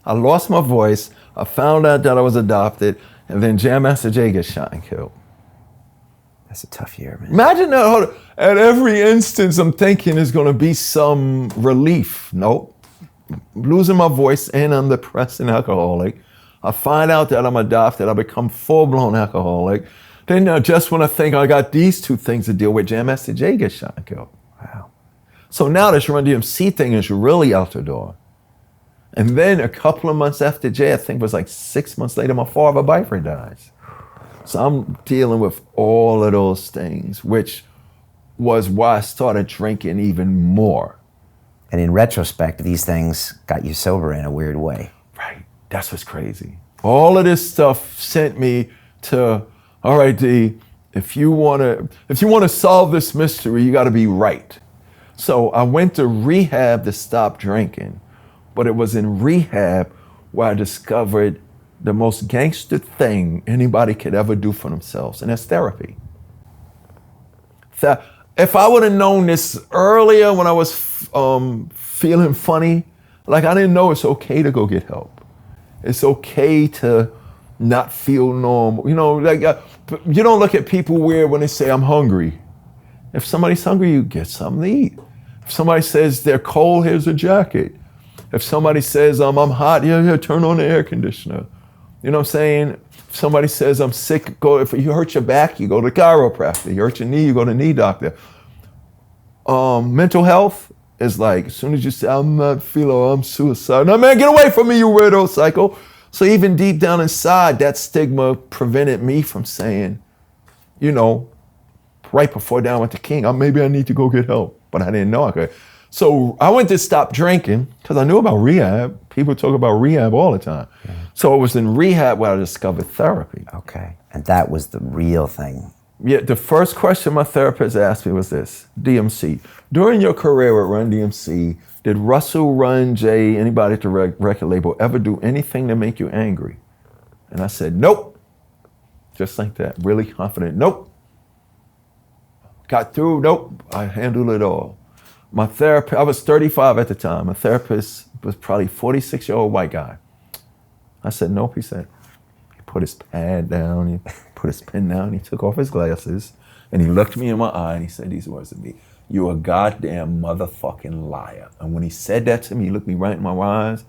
I lost my voice. I found out that I was adopted, and then Jam Master Jay gets shot and killed. That's a tough year, man. Imagine that. At every instance, I'm thinking there's going to be some relief. Nope. Losing my voice, and I'm depressed and alcoholic. I find out that I'm adopted. I become full-blown alcoholic. Then just when I think I got these two things to deal with, Jam Master Jay gets shot and killed. Wow. So now this Run DMC thing is really out the door. And then a couple of months after Jay, I think it was like 6 months later, my father Bifer dies. So I'm dealing with all of those things, which was why I started drinking even more. And in retrospect, these things got you sober in a weird way. Right, that's what's crazy. All of this stuff sent me to, all right, D, if you wanna solve this mystery, you gotta be right. So I went to rehab to stop drinking, but it was in rehab where I discovered the most gangster thing anybody could ever do for themselves, and that's therapy. If I would have known this earlier when I was feeling funny, like I didn't know it's okay to go get help. It's okay to not feel normal. You know, like you don't look at people weird when they say I'm hungry. If somebody's hungry, you get something to eat. If somebody says they're cold, here's a jacket. If somebody says I'm hot, yeah, turn on the air conditioner. You know what I'm saying? If somebody says I'm sick, if you hurt your back, you go to chiropractor. You hurt your knee, you go to knee doctor. Mental health is like, as soon as you say, I'm not feeling, I'm suicidal. No, man, get away from me, you weirdo psycho. So even deep down inside, that stigma prevented me from saying, you know, right before Down with the King, maybe I need to go get help, but I didn't know I could. So I went to stop drinking because I knew about rehab. People talk about rehab all the time. Mm-hmm. So it was in rehab where I discovered therapy. Okay, and that was the real thing. Yeah, the first question my therapist asked me was this: DMC, during your career at Run DMC, did Russell, Run, Jay, anybody at the record label ever do anything to make you angry? And I said, nope. Just like that, really confident, nope. Got through, nope, I handled it all. My therapist, I was 35 at the time. My therapist was probably 46-year-old white guy. I said, nope, he said. He put his pad down, he put his pen down, he took off his glasses, and he looked me in my eye and he said these words to me: "You're a goddamn motherfucking liar." And when he said that to me, he looked me right in my eyes,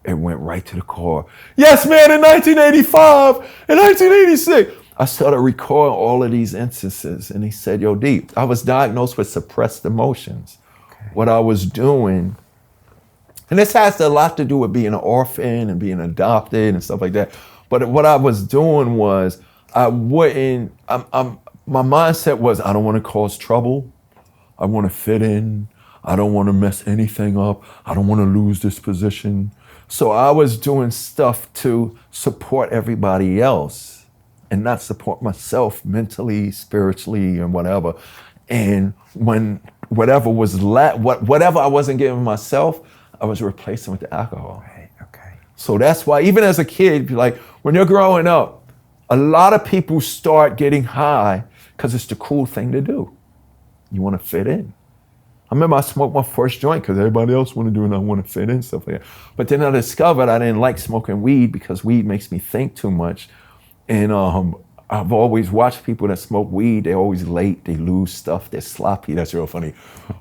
it went right to the core. Yes, man, in 1985, in 1986, I started recording all of these instances, and he said, yo, D, I was diagnosed with suppressed emotions. Okay. What I was doing, and this has a lot to do with being an orphan and being adopted and stuff like that, but what I was doing was, my mindset was, I don't want to cause trouble. I want to fit in. I don't want to mess anything up. I don't want to lose this position. So I was doing stuff to support everybody else and not support myself mentally, spiritually, and whatever. And when whatever I wasn't giving myself, I was replacing with the alcohol. Right, okay. So that's why, even as a kid, like when you're growing up, a lot of people start getting high because it's the cool thing to do. You want to fit in. I remember I smoked my first joint because everybody else wanted to do it and I want to fit in, stuff like that. But then I discovered I didn't like smoking weed because weed makes me think too much. And I've always watched people that smoke weed, they're always late, they lose stuff, they're sloppy, that's real funny.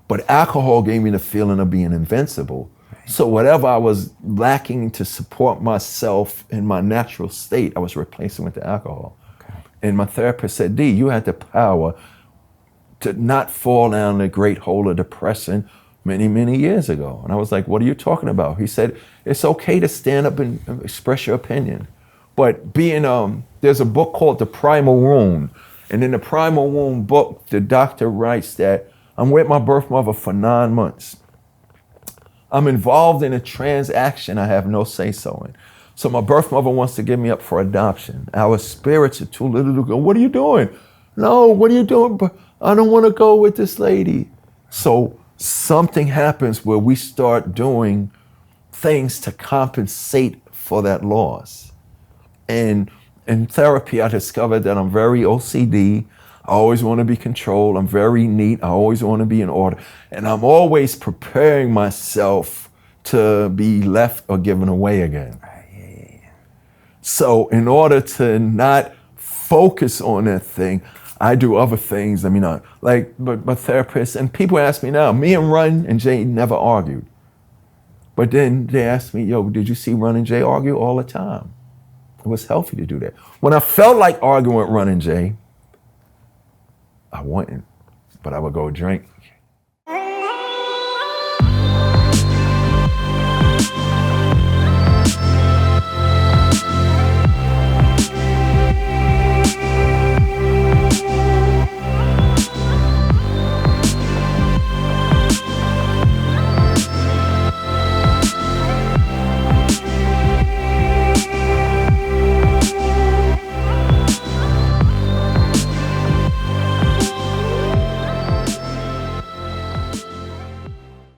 But alcohol gave me the feeling of being invincible. Right. So whatever I was lacking to support myself in my natural state, I was replacing with the alcohol. Okay. And my therapist said, D, you had the power to not fall down the great hole of depression many, many years ago. And I was like, what are you talking about? He said, it's okay to stand up and express your opinion. But there's a book called The Primal Wound. And in the Primal Wound book, the doctor writes that I'm with my birth mother for 9 months. I'm involved in a transaction I have no say-so in. So my birth mother wants to give me up for adoption. Our spirits are too little to go, what are you doing? No, what are you doing? I don't want to go with this lady. So something happens where we start doing things to compensate for that loss. And in therapy, I discovered that I'm very OCD. I always want to be controlled. I'm very neat. I always want to be in order. And I'm always preparing myself to be left or given away again. So in order to not focus on that thing, I do other things. I mean, like my therapist, and people ask me now, me and Run and Jay never argued. But then they asked me, yo, did you see Run and Jay argue? All the time. It was healthy to do that. When I felt like arguing with Run and Jay, I wouldn't, but I would go drink.